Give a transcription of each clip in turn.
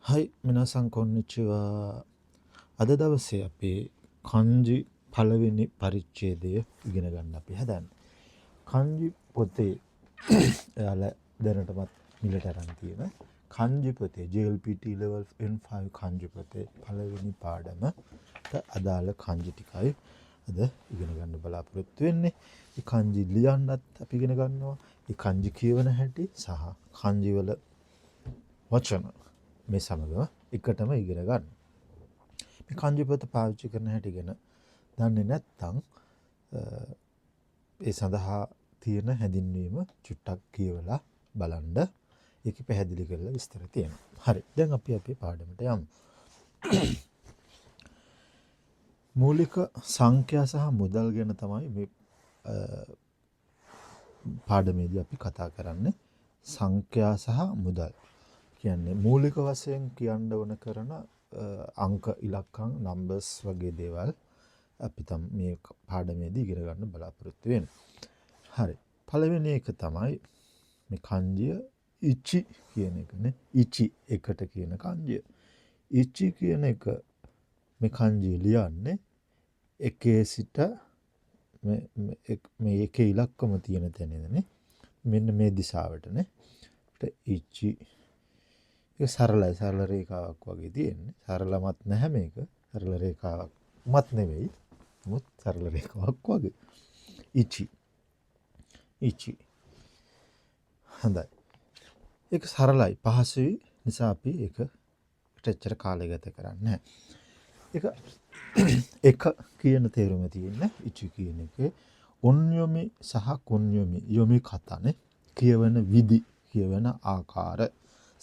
はい、皆さんこんにちは。අද දවසේ අපි කන්ජි පළවෙනි පරිච්ඡේදය ඉගෙන ගන්න අපි හදන්නේ. කන්ජි පොතේ එයාලා දැනටමත් මිලට අරන් තියෙන කන්ජි පොතේ JLPT level N5 කන්ජි පොතේ පළවෙනි පාඩමට අදාළ කන්ජි ටිකයි අද ඉගෙන ගන්න බලාපොරොත්තු වෙන්නේ. මේ කන්ජි ලියන්නත් අපි ඉගෙන ගන්නවා. මේ කන්ජි කියවන හැටි සහ කන්ජි වල වචන මේ සමගම එකටම ඉගෙන ගන්න. මේ කන්ජි පොත පාවිච්චි කරන හැටි ගැන දන්නේ නැත්නම් ඒ සඳහා තියෙන හැඳින්වීම චුට්ටක් කියවලා බලන්න. ඒක පැහැදිලි කරලා විස්තර තියෙනවා. හරි. දැන් අපි අපේ පාඩමට යමු. මූලික සංඛ්‍යා සහ මුදල් ගැන තමයි මේ පාඩමේදී අපි කතා කරන්නේ. සංඛ්‍යා සහ මුදල් කියන්නේ මූලික වශයෙන් කියන්න ඕන කරන අංක ඉලක්කම් නම්බර්ස් වගේ දේවල් අපි මේ පාඩමේදී ඉගෙන ගන්න බලාපොරොත්තු වෙන්නේ. හරි. පළවෙනි එක තමයි මේ කන්ජිය ඉචි කියන එකනේ. ඉචි එකට කියන කන්ජිය. ඉචි කියන එක මේ කන්ජිය ලියන්නේ එකේ සිට මේ එකේ ඉලක්කම තියෙන තැනේනේ. මෙන්න මේ දිශාවටනේ. ඉචි ඒක සරලයි, සරල රේඛාවක් වගේ තියෙන්නේ. සරලමත් නැහැ මේක. සරල රේඛාවක්මත් නෙවෙයි. නමුත් සරල රේඛාවක් වගේ. ඉචි. හොඳයි. ඒක සරලයි, පහසුයි නිසා අපි ඒකට එච්චර කාලය ගත කරන්නේ නැහැ. එක කියන තේරුම තියෙන්නේ ඉචි කියන එකේ ඔන්යොමි සහ කොන්යොමි යොමි කතනේ කියවන විදි, කියවන ආකාර.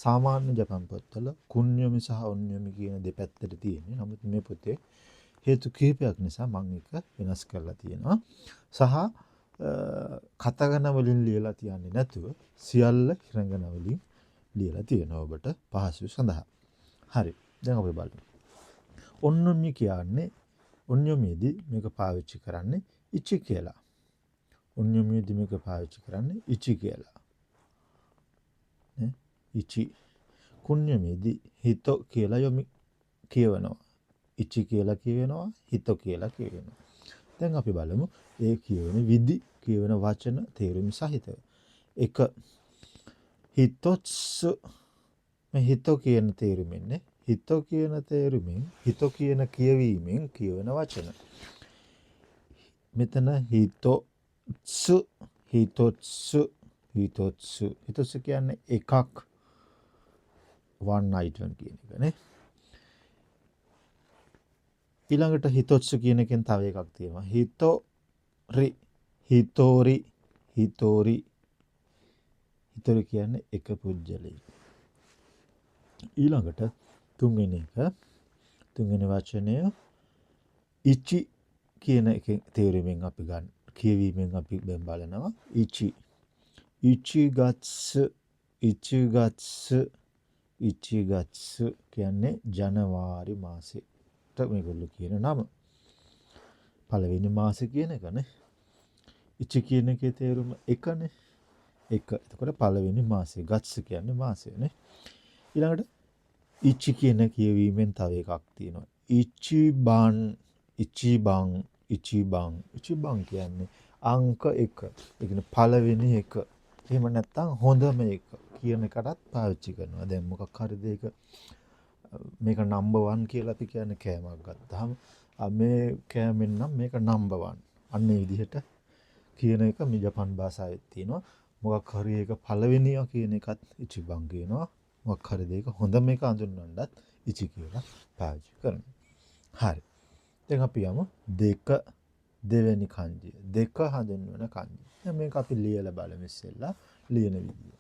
සාමාන්‍ය ජපන් පොත්වල කුන්යොමි සහ ඔන්යොමි කියන දෙපැත්තට තියෙන්නේ. නමුත් මේ පොතේ හේතු කිහිපයක් නිසා මම ඒක වෙනස් කරලා තියෙනවා. සහ කතගන වලින් ලියලා තියන්නේ නැතුව සියල්ල හිරංගන වලින් ලියලා තියෙනවා ඔබට පහසු සඳහා. හරි. දැන් අපි බලමු. ඔන්යොමි කියන්නේ ඔන්යොමිදී මේක පාවිච්චි කරන්නේ ඉචි කියලා. ඔන්යොමිදී මේක පාවිච්චි කරන්නේ ඉචි කියලා. ඉචි. කුන්යොමිදී හිතෝ කියලා යොමි කියවනවා. ඉචි කියලා කියවෙනවා, හිතෝ කියලා කියවෙනවා. දැන් අපි බලමු ඒ කියවෙන විදි, කියවෙන වචන තේරුම් සහිතව. එක හිතොත්සු මේ හිතෝ කියන තේරුමින්නේ. හිතෝ කියන තේරුමින්, හිතෝ කියන කියවීමෙන් කියවෙන වචන. මෙතන හිතොත්සු කියන්නේ එකක්, one item කියන එකනේ. ඊළඟට හිතොත්සු කියන එකෙන් තව එකක් තියෙනවා. හිතෝරි කියන්නේ එක පුජ්‍යලෙයි. ඊළඟට තුන්වෙනි වචනය ඉචි කියන එකේ තේරුමෙන් අපි ගන්න. කියවීමෙන් අපි බලනවා. ඉචිගත්සු කියන්නේ ජනවාරි මාසෙට මේගොල්ලෝ කියන නම. පළවෙනි මාසෙ කියන එකනේ. ඉචි කියන එකේ තේරුම එකනේ. එක. එතකොට පළවෙනි මාසෙ. ගත්ස කියන්නේ මාසෙනේ. ඊළඟට ඉචි කියන කියවීමෙන් තව එකක් තියෙනවා. ඉචිබං කියන්නේ අංක 1. ඒ කියන්නේ පළවෙනි එක. එහෙම නැත්නම් හොඳම එක කියන එකටත් පාවිච්චි කරනවා. දැන් මොකක් හරි දෙයක මේක නම්බර් 1 කියලා අපි කියන්නේ කෑමක් ගත්තාම මේ කෑමෙන් නම් මේක නම්බර් 1. අන්න ඒ විදිහට කියන එක මේ ජපන් භාෂාවෙත් තියෙනවා. මොකක් හරි එක පළවෙනිය කියන එකත් ඉචිබං කියනවා. මොකක් හරි දෙයක හොඳම එක අඳුන්වන්නත් ඉචි කියලා පාවිච්චි කරනවා. හරි. දැන් අපි යමු දෙවෙනි කන්ජිය. දෙක හඳුන්වන කන්ජිය. දැන් මේක අපි ලියලා බලමු ඉස්සෙල්ලා ලියන විදිය.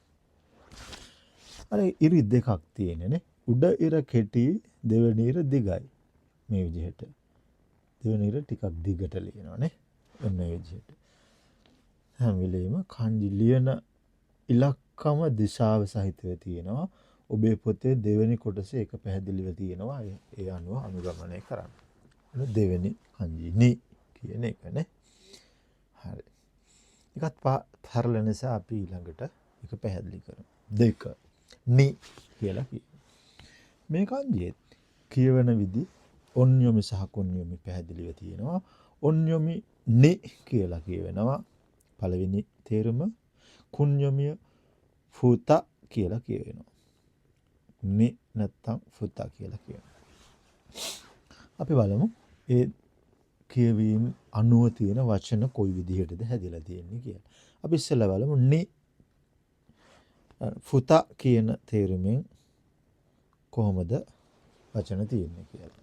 අර ඉරි දෙකක් තියෙනනේ. උඩ ඉර කෙටි, දෙවෙනි ඉර දිගයි. මේ විදිහට. දෙවෙනි ඉර ටිකක් දිගට ලියනවානේ. ඔන්න මේ විදිහට. හැම වෙලෙම කන්ජි ලියන ඉලක්කම දිශාව සහිතව තියෙනවා. ඔබේ පොතේ දෙවෙනි කොටසේ එක පැහැදිලිව තියෙනවා. ඒ අනුව අනුගමනය කරන්න. දෙවෙනි කන්ජි නි කියන එකනේ. හරි. එකත් සරල නිසා අපි ඊළඟට එක පැහැදිලි කරමු. දෙක නි කියලා කියනවා. මේ කන්ජියේ කියවන විදි ඔන්යොමි සහ කුන්යොමි පැහැදිලිව තියෙනවා. ඔන්යොමි නි කියලා කියවෙනවා පළවෙනි තේරුම. කුන්යොමිය ෆුතා කියලා කියවෙනවා. නි නැත්තම් ෆුතා කියලා කියනවා. අපි බලමු ඒ කියවීම අනුව තියෙන වචන කොයි විදිහටද හැදිලා තියෙන්නේ කියලා. අපි ඉස්සෙල්ලා බලමු නි ෆුතා කියන තේරුමෙන් කොහොමද වචන තියෙන්නේ කියලා.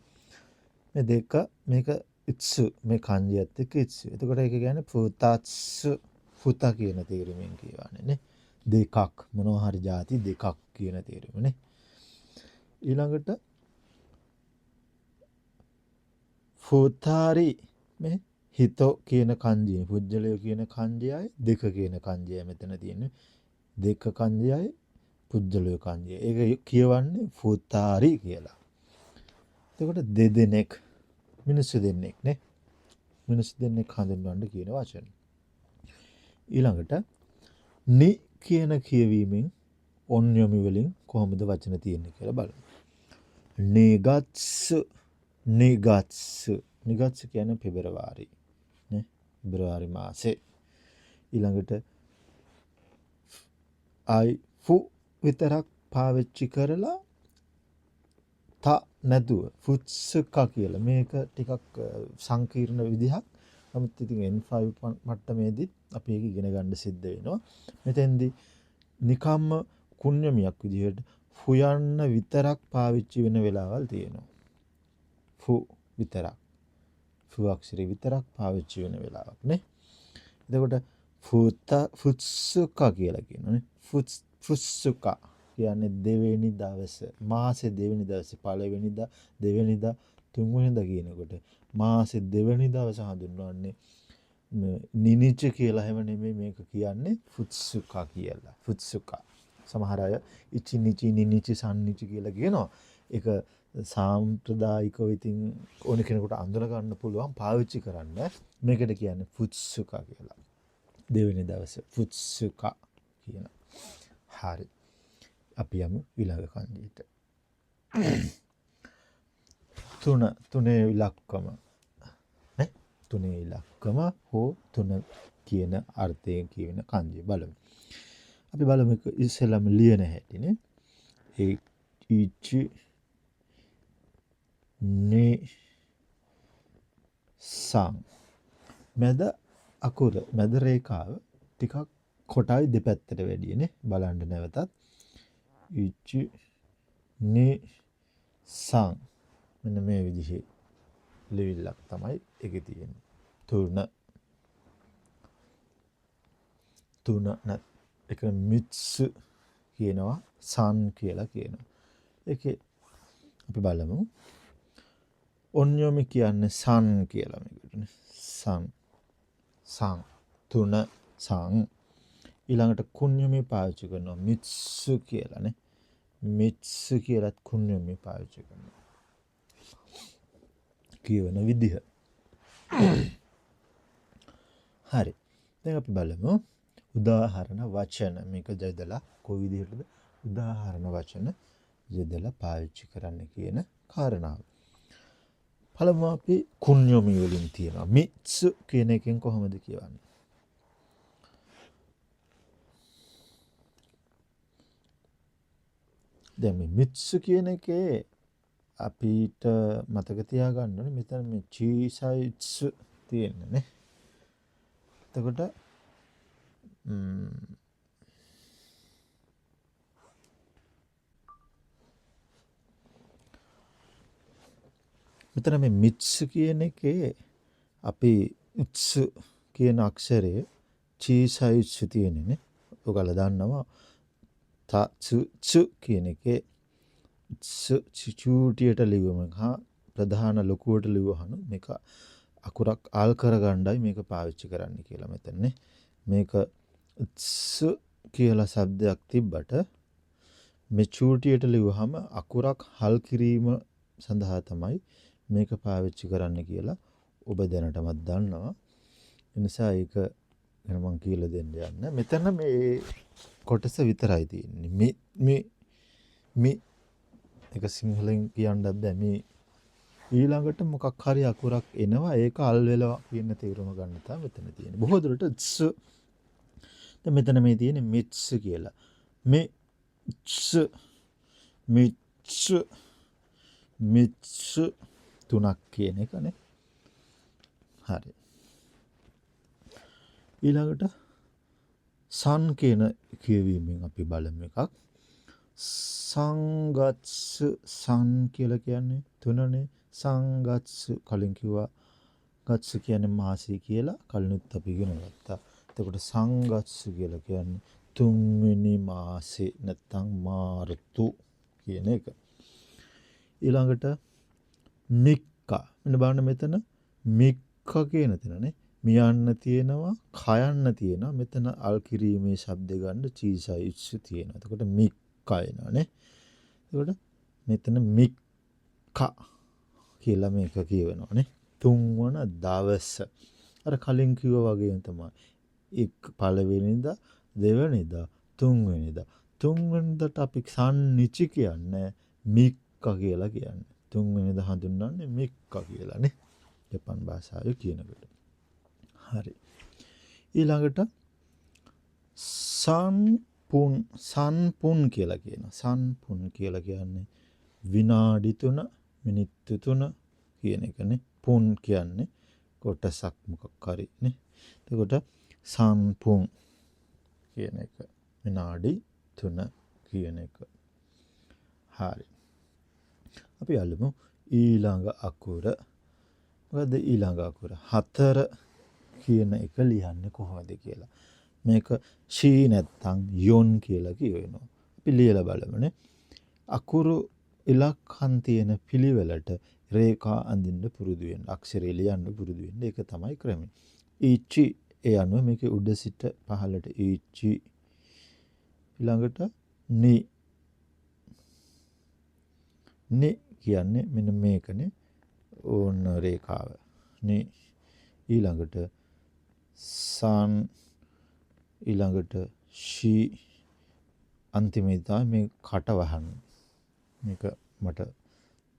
මේ දෙක මේක ඉත්සු මේ kanjiයත් එක්ක ඉත්සු. එතකොට ඒක කියන්නේ ෆුතාත්සු ෆුතා කියන තේරුමෙන් කියවන්නේ නේ. දෙකක් මොනවා හරි ಜಾති දෙකක් කියන තේරුම නේ. ඊළඟට ෆුතාරි මේ හිතෝ කියන kanjiය පුජ්‍යලය කියන kanjiyයි දෙක කියන kanjiyයි මෙතන තියෙන්නේ. දෙක kanjiyයි පුජ්‍යලය kanjiyයි. ඒක කියවන්නේ ෆුතාරි කියලා. එතකොට දෙදෙනෙක් මිනිස්සු දෙන්නෙක් නේ. මිනිස්සු දෙන්නෙක් හඳුන්වන්න කියන වචන. ඊළඟට නි කියන කියවීමෙන් ඔන්යොමි වලින් කොහොමද වචන තියෙන්නේ කියලා බලමු. නිගත්සු නිගත්සු නිගත්සු කියන්නේ පෙබරවාරි නේ. පෙබරවාරි මාසේ. ඊළඟට අයි ෆු විතරක් පාවිච්චි කරලා තා නැතුව ෆුත්සුකා කියලා මේක ටිකක් සංකීර්ණ විදිහක්. නමුත් ඉතින් N5 මට්ටමේදී අපි ඒක ඉගෙන ගන්න සිද්ධ වෙනවා. මෙතෙන්දී නිකම්ම කුණ්‍යමියක් විදිහට ෆුයන්න විතරක් පාවිච්චි වෙන වෙලාවල් තියෙනවා. ෆු විතරක්. ෆු අක්ෂරේ විතරක් පාවිච්චි වෙන වෙලාවක් නේ. එතකොට ෆුත්සුකා කියලා කියනවානේ. ෆුත්සුකා කියන්නේ දෙවෙනි දවසේ මාසේ දෙවෙනි දවසේ පළවෙනිදා දෙවෙනිදා තුන්වෙනිදා කියනකොට මාසේ දෙවෙනි දවස හඳුන්වන්නේ නිනිච කියලා හැම නෙමෙයි මේක කියන්නේ ෆුත්සුකා කියලා. ෆුත්සුකා. සමහර අය ඉචි නිචි නිනිචි සන්නිචි කියලා කියනවා. ඒක සාම්ප්‍රදායිකව ඉතින් ඕන කෙනෙකුට අඳුර ගන්න පුළුවන් පාවිච්චි කරන්න. මේකට කියන්නේ ෆුත්සුකා කියලා. දෙවෙනි දවසේ ෆුත්සුකා කියන. හරි. අපි යමු ඊළඟ කන්ජියට. තුනේ ඉලක්කම නේ. තුනේ ඉලක්කම හෝ තුන කියන අර්ථයෙන් කියවෙන කන්ජිය බලමු. අපි බලමු ඉස්සෙල්ලාම ලියන හැටි නේ. ඒ ඉචි නේ සම් මැද අකුර මැද රේඛාව ටිකක් කොටයි දෙපැත්තට වැඩි නේ. බලන්න නැවතත් ඉචි නේ සම් මෙන්න මේ විදිහේ ලිවිල්ලක් තමයි ඒකේ තියෙන්නේ. තුන එක මිත්සු කියනවා සන් කියලා කියනවා. ඒකේ අපි බලමු. ඔන්යොමි කියන්නේ සන් කියලා මේකට නේ. සන් තුන සන්. ඊළඟට කුන්යොමි පාවිච්චි කරනවා මිත්සු කියලා නේ. මිත්සු කියලත් කුන්යොමි පාවිච්චි කරනවා. කියවන විදිහ. හරි. දැන් අපි බලමු උදාහරණ වචන මේක යොදලා කොයි විදිහටද උදාහරණ වචන යොදලා පාවිච්චි කරන්න කියන කාරණාව. පළමුව අපි කුන්යොමි වලින් තියෙනවා. මිත්සු කියන එකෙන් කොහොමද කියවන්නේ? දැන් මේ මිත්සු කියන එකේ අපිට මතක තියාගන්න ඕනේ මෙතන මේ චීසයිට්ස් තියෙන්නේ නේ. එතකොට මෙතන මේ මිත්සු කියන එකේ අපි ඉත්සු කියන අක්ෂරයේ චීසයිට්ස් තියෙන්නේ නේ. ඔයගොල්ලෝ දන්නවා චු කියන එකේ චූටියට ලිව්වම හා ප්‍රධාන ලොකුවට ලිව්වහම මේක අකුරක් ආල් කරගන්නයි මේක පාවිච්චි කරන්න කියලා මෙතනනේ. මේක ස් කියලා શબ્දයක් තිබ්බට මේ චූටියට ලිව්වහම අකුරක් හල් කිරීම සඳහා තමයි මේක පාවිච්චි කරන්න කියලා ඔබ දැනටමත් දන්නවා. ඒ නිසා ඒක ගැන මම කියලා දෙන්න යන්න. මෙතන මේ කොටස විතරයි තියෙන්නේ. ඒක සිංහලෙන් කියන්නත් බෑ. මේ ඊළඟට මොකක් හරි අකුරක් එනවා. ඒක අල් වෙලා කියන තේරුම ගන්න තමයි මෙතන තියෙන්නේ. බොහෝ දුරට දැන් මෙතන මේ තියෙන්නේ මිත්ස් කියලා. මිත්ස් මිත්ස් මිත්ස් තුනක් කියන එකනේ. හරි. ඊළඟට සන් කියන කියවීමෙන් අපි බලමු එකක්. සංගත්ස් සන් කියලා කියන්නේ තුනනේ. සංගත්ස් කලින් කිව්වා ගත්ස් කියන්නේ මාසය කියලා. කලිනුත් අපි ඉගෙන ගත්තා. එතකොට සංගත්ස් කියලා කියන්නේ තුන්වෙනි මාසේ නැත්නම් මාර්තු කියන එක. ඊළඟට මික්කා. මෙන්න බලන්න මෙතන මික්කා කියන තැනනේ. මියන්න තියෙනවා, කයන්න තියෙනවා. මෙතන අල් කිරීමේ ශබ්ද ගන්න චීසයිස් තියෙනවා. එතකොට මික්කා එනවානේ. එතකොට මෙතන මික්කා කියලා මේක කියවෙනවානේ. තුන්වන දවස. අර කලින් කිව්වා වගේම තමයි. පළවෙනිදා, දෙවෙනිදා, තුන්වෙනිදා. තුන්වෙනිදාට අපි සන්නිචි කියන්නේ මික්කා කියලා කියන්නේ. තුන්වෙනිදා හඳුන්වන්නේ මික්කා කියලානේ. ජපන් භාෂාවේ කියනකොට. හරි. ඊළඟට සන්පුන් කියලා කියනවා. සන්පුන් කියලා කියන්නේ විනාඩි 3 මිනිත්තු 3 කියන එකනේ. පුන් කියන්නේ කොටසක් මොකක් හරි නේ. එතකොට සන්පුන් කියන එක විනාඩි 3 කියන එක. හරි. අපි අල්ලමු ඊළඟ අකුර. මොකද ඊළඟ අකුර 4 කියන එක ලියන්නේ කොහොමද කියලා. මේක ෂී නැත්තම් යොන් කියලා කියවෙනවා. අපි ලියලා බලමුනේ. අකුරු ඉලක්කම් තියෙන පිළිවෙලට රේඛා අඳින්න පුරුදු වෙන්න. අක්ෂරය ලියන්න පුරුදු වෙන්න. ඒක තමයි ක්‍රමය. ඉචි ඒ අනුව මේක උඩ සිට පහළට ඉචි. ඊළඟට නි කියන්නේ මෙන්න මේකනේ. ඕන රේඛාව. නි ඊළඟට සන් ඊළඟට ෂී අන්තිමේ තමයි මේ කට වහන්න. මේක මට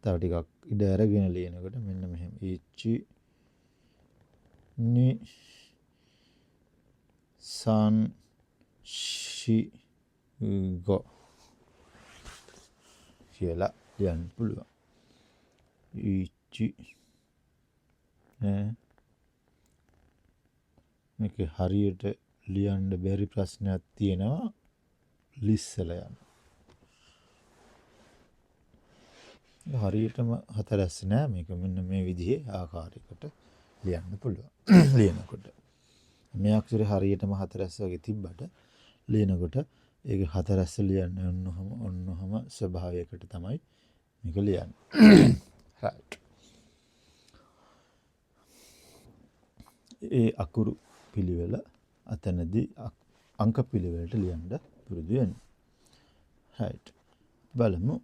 තව ටිකක් ඉඩ අරගෙන ලියනකොට මෙන්න මෙහෙම ඉචි නි සන් ෂී ගෝ කියලා ලියන්න පුළුවන්. ඉචි මේක හරියට ලියන්න බැරි ප්‍රශ්නයක් තියෙනවා. ලිස්සලා යන. හරියටම හතරැස් නෑ. මේක මෙන්න මේ විදිහේ ආකාරයකට ලියන්න පුළුවන්. ලියනකොට මේ අක්ෂරේ හරියටම හතරැස් වගේ තිබ්බට ලියනකොට ඒක හතරැස් ලියන්න ඔන්නෝම ස්වභාවයකට තමයි මේක ලියන්නේ. right. ඒ අකුරු පිළිවෙල අතනදී අංක පිළිවෙලට ලියන්න පුරුදු වෙන්න. right. බලමු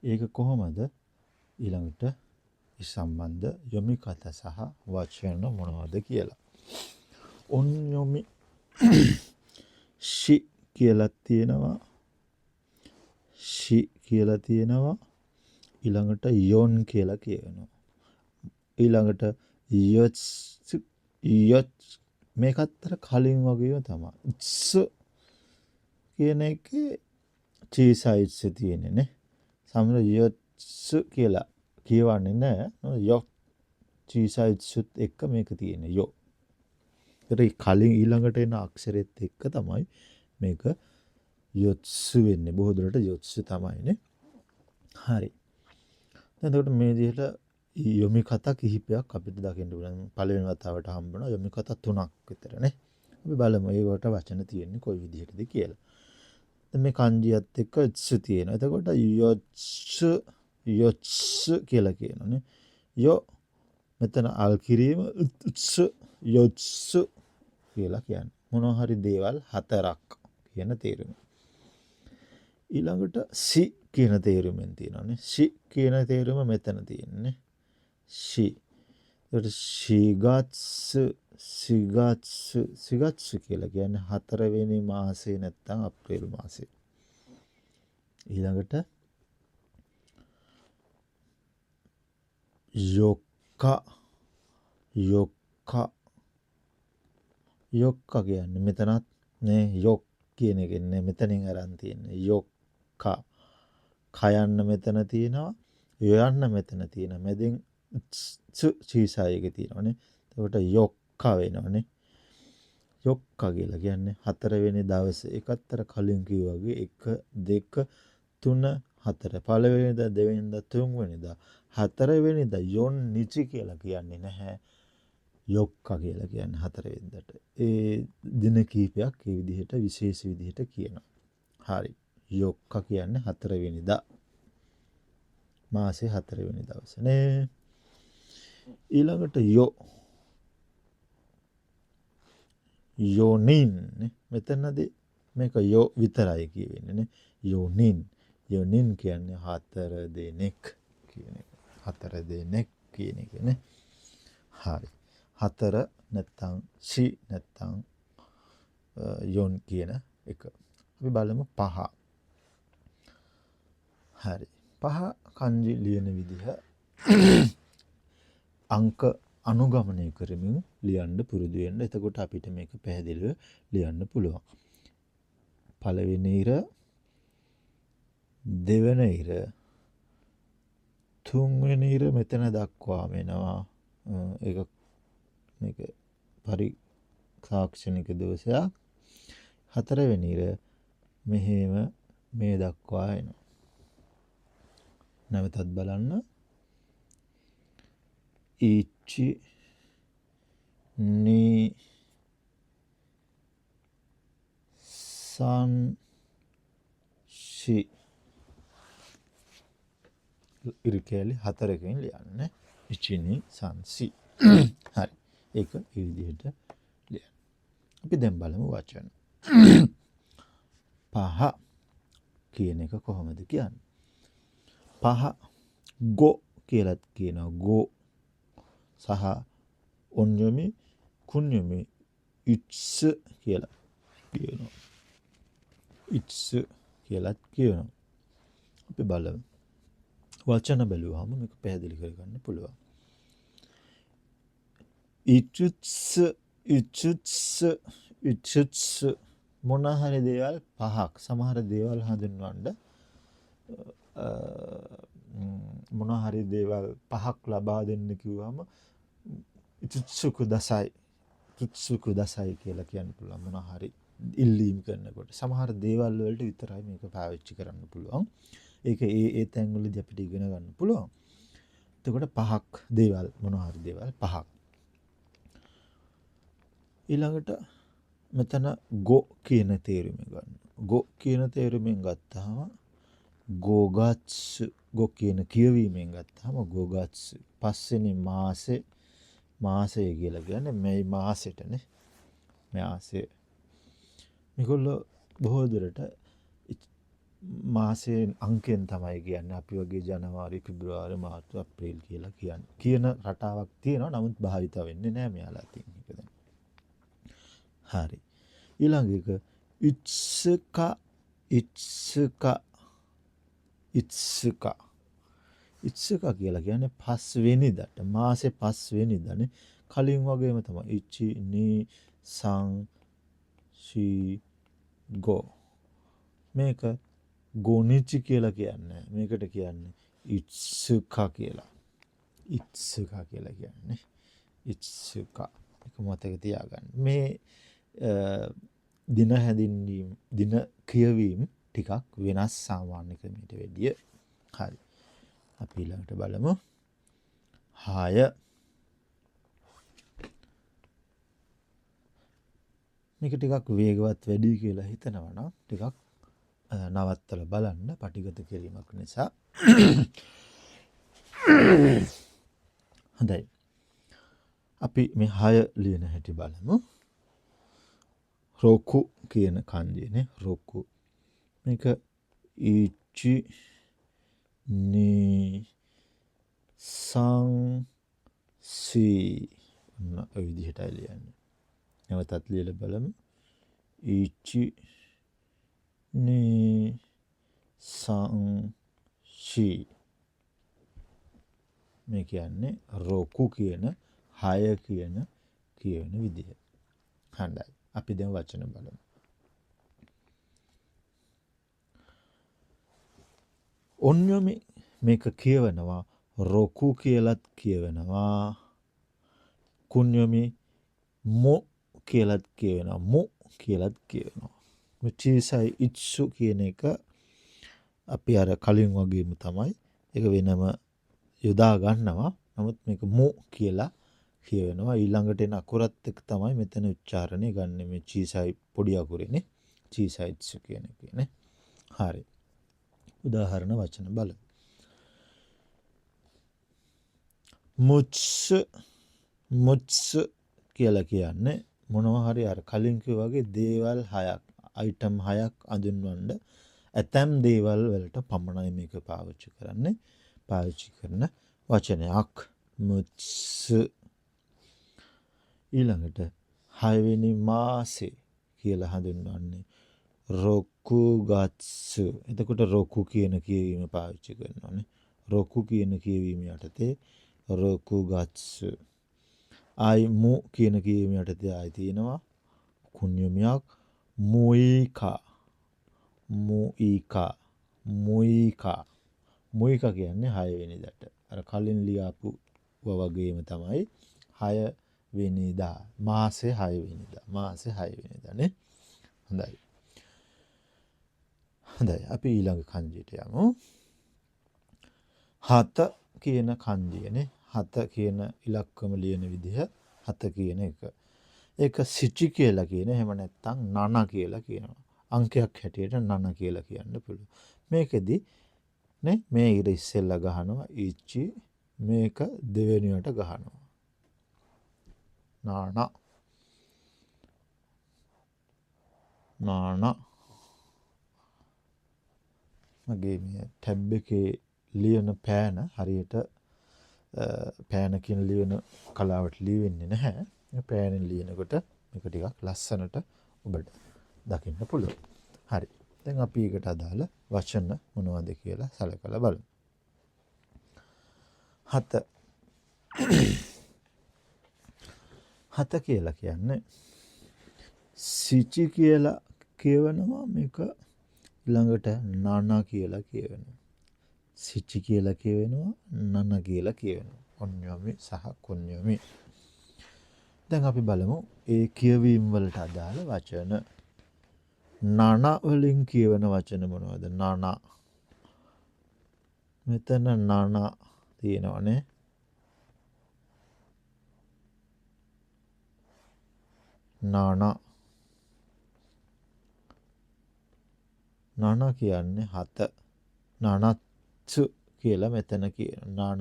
ඒක කොහොමද ඊළඟට සම්බන්ධ යොමිකත සහ වචන මොනවද කියලා. ඔන්යොමි ෂි කියලා තියෙනවා. ෂි කියලා තියෙනවා. ඊළඟට යොන් කියලා කියනවා. ඊළඟට යොච් මේකත් කලින් වගේම තමයි. ස් කියන එකේ චීසයිස් තියෙන්නේ නේ. සමහර යොච් කියලා කියවන්නේ නැහැ. යොක් චීසයිස්ුත් එක්ක මේක තියෙන්නේ යෝ. ඒතරේ කලින් ඊළඟට එන අක්ෂරෙත් එක්ක තමයි මේක යොත්ස් වෙන්නේ. බොහෝ දුරට යොත්ස් තමයිනේ. හරි. දැන් එතකොට මේ විදිහට යොමිකත කිහිපයක් අපිට දකින්න පුළුවන්. පළවෙනි වතාවට හම්බ වෙනවා යොමිකත 3ක් විතරනේ. අපි බලමු ඒකට වචන තියෙන්නේ කොයි විදිහටද කියලා. දැන් මේ kanjiයත් එක්ක ස් තියෙනවා. එතකොට යොත්ස් කියලා කියනනේ. යෝ මෙතන අල් කිරීම යොත්ස් කියලා කියන්නේ. මොනවා හරි දේවල් 4ක් කියන තේරුම. ඊළඟට සි කියන තේරුමෙන් තියෙනවානේ. සි කියන තේරුම මෙතන තියෙන්නේ. සි. ඒකට සිගත්ස් කියලා කියන්නේ 4 වෙනි මාසේ නැත්නම් අප්‍රේල් මාසේ. ඊළඟට යොක්ක යොක්ක යොක්ක කියන්නේ මෙතනත් නේ යොක් කියන එකනේ මෙතනින් අරන් තියෙන්නේ යොක්ක කයන්න මෙතන තියෙනවා යොයන්න මෙතන තියෙනවා මැදින් චීසායක තියෙනවානේ එතකොට යොක්ක වෙනවනේ යොක්ක කියලා කියන්නේ හතරවෙනි දවසේ එකතර කලින් කිව්වා වගේ 1 2 3 4 පළවෙනිදා දෙවෙනිදා තුන්වෙනිදා හතරවෙනිදා යොන් නිචි කියලා කියන්නේ නැහැ යොක්ක කියලා කියන්නේ හතරවෙනිදාට ඒ දින කීපයක් ඒ විදිහට විශේෂ විදිහට කියනවා හරි යොක්ක කියන්නේ හතරවෙනිදා මාසේ හතරවෙනි දවසේ නේ ඊළඟට යෝනින් මෙතනදී මේක යෝ විතරයි කියවෙන්නේ නේ යෝනින් කියන්නේ හතර දෙනෙක් කියන එක හතර දෙනෙක් කියන එක නේ හරි හතර නැත්තම් සි නැත්තම් යොන් කියන එක අපි බලමු පහ හරි පහ kanji ලියන විදිහ අංක අනුගමනය කරමින් ලියන්න පුරුදු වෙන්න. එතකොට අපිට මේක පැහැදිලිව ලියන්න පුළුවන්. පළවෙනි ඉර, දෙවෙනි ඉර, තුන්වෙනි ඉර මෙතන දක්වාම එනවා. ඒක මේක පරිසාක්ෂණික දෝෂයක්. හතරවෙනි ඉර මෙහෙම මේ දක්වා එනවා. නැවතත් බලන්න. ඉචි ni san shi ඉරිකැලි හතරකින් ලියන්න. ඉචි ni san shi. හරි. ඒක ඒ විදිහට ලියන්න. අපි දැන් බලමු වචන. පහ කියන එක කොහොමද කියන්නේ? පහ ගෝ කියලාත් කියනවා. ගෝ සහ ඔන්යමි කුන්යමි ඉට්ස් කියලා කියනවා. ඉට්ස් කියලාත් කියනවා. අපි බලමු. වචන බැලුවාම මේක පැහැදිලි කරගන්න පුළුවන්. ඉට්ස් මොන හරි දේවල් පහක් සමහර දේවල් හඳුන්වන්න මොන හරි දේවල් පහක් ලබා දෙන්න කිව්වම ඉචුත්සුකු දසයි කියලා කියන්න පුළුවන් මොන හරි ඉල්ලීම් කරනකොට සමහර දේවල් වලට විතරයි මේක පාවිච්චි කරන්න පුළුවන් ඒක ඒ තැන් වලදී අපිට ඉගෙන ගන්න පුළුවන් එතකොට පහක් දේවල් මොන හරි දේවල් පහක් ඊළඟට මෙතන ගෝ කියන තේරුම ගන්න ගෝ කියන තේරුමෙන් ගත්තාම ගෝගාත්සු ගෝ කියන කියවීමෙන් ගත්තාම ගෝගාත්සු පස්වෙනි මාසය කියලා කියන්නේ මේ මාසෙටනේ මාසෙ මේගොල්ලෝ බොහෝ දුරට මාසයේ අංකෙන් තමයි කියන්නේ අපි වගේ ජනවාරි පෙබ්‍රුවාරි මාර්තු අප්‍රේල් කියලා කියන්නේ කියන රටාවක් තියෙනවා නමුත් භාවිත වෙන්නේ නැහැ මෙයාලා අතින් ඒක දැන් හරි ඊළඟ එක ඉත්සක කියලා කියන්නේ පස්වෙනිදාට මාසේ පස්වෙනිදානේ කලින් වගේම තමයි ඉචි ni san shi go මේක ගෝනිචි කියලා කියන්නේ මේකට කියන්නේ ඉත්සක කියලා කියන්නේ ඉත්සක ඒක මතක තියාගන්න මේ දින හැදින්වීම දින කියවීම ටිකක් වෙනස් සාමාන්‍ය ක්‍රමයට වැඩිය හරි අපි ඊළඟට බලමු 6 මේක ටිකක් වේගවත් වැඩි කියලා හිතනවා නම් ටිකක් නවත්තලා බලන්න පටිගත කිරීමක් නිසා හොඳයි අපි මේ 6 ලියන හැටි බලමු රොකු කියන kanjiනේ රොකු මේක ඉචි ni san shi ඔය විදිහටයි ලියන්නේ. නැවතත් ලියලා බලමු. ඉචි ni san shi මේ කියන්නේ රොකු කියන 6 කියන කියවෙන විදිහ. හඳයි. අපි දැන් වචන බලමු. ඔන්යොමි මේක කියවනවා රොකු කියලත් කියවෙනවා. කුන්යොමි මො කියලත් කියවෙනවා. මො කියලත් කියවෙනවා. මේ චීසයි ඉත්සු කියන එක අපි අර කලින් වගේම තමයි. ඒක වෙනම යොදා ගන්නවා. නමුත් මේක මො කියලා කියවෙනවා. ඊළඟට එන අකුරත් එක්ක තමයි මෙතන උච්චාරණය ගන්න මේ චීසයි පොඩි අකුරේනේ. චීසයි ඉත්සු කියන එකනේ. හරි. උදාහරණ වචන බලමු. මුත්ස් කියලා කියන්නේ මොනවා හරි අර කලින් වගේ දේවල් 6ක්, අයිටම් 6ක් අඳුන්වන්න ඇතැම් දේවල් වලට පමණයි මේක පාවිච්චි කරන්නේ. පාවිච්චි කරන වචනයක් මුත්ස්. ඊළඟට 6 වෙනි මාසේ කියලා හඳුන්වන්නේ රොකුගත්සු. එතකොට රොකු කියන කියවීම පාවිච්චි කරනවානේ. රොකු කියන කියවීම යටතේ රොකුගත්සු. ආයි මු කියන කියවීම යටතේ ආයි තියෙනවා කුණ්‍යමයක් මුයිකා. මුයිකා කියන්නේ 6 වෙනිදාට. අර කලින් ලියාපු වගේම තමයි 6 වෙනිදා. මාසේ 6 වෙනිදා. මාසේ 6 වෙනිදානේ. හොඳයි. හොඳයි. අපි ඊළඟ කන්ජියට යමු. 7 කියන කන්ජියනේ. 7 කියන ඉලක්කම ලියන විදිහ 7 කියන එක. ඒක සිචි කියලා කියන. එහෙම නැත්නම් නන කියලා කියනවා. අංකයක් හැටියට නන කියලා කියන්න පුළුවන්. මේකෙදි නේ මේ ඉර ඉස්සෙල්ලා ගහනවා ඉච්චි, මේක දෙවෙනියට ගහනවා. නාන. මගේ මේ ටැබ් එකේ ලියන පෑන හරියට පෑනකින් ලියන කලාවට ලියවෙන්නේ නැහැ. මේ පෑනෙන් ලියනකොට මේක ටිකක් ලස්සනට ඔබට දකින්න පුළුවන්. හරි. දැන් අපි ඒකට අදාළ වචන මොනවද කියලා සලකලා බලමු. 7 කියලා කියන්නේ සිචි කියලා කියවනවා. මේක ළඟට නන කියලා කියවෙනවා. සිචි කියලා කියවෙනවා. නන කියලා කියවෙනවා. ඔන්යොමි සහ කුන්යොමි. දැන් අපි බලමු ඒ කියවීම වලට අදාළ වචන. නන වලින් කියවන වචන මොනවද? නන. මෙතන නන තියෙනවනේ. නන කියන්නේ 7. නනත්සු කියලා මෙතන කියනවා.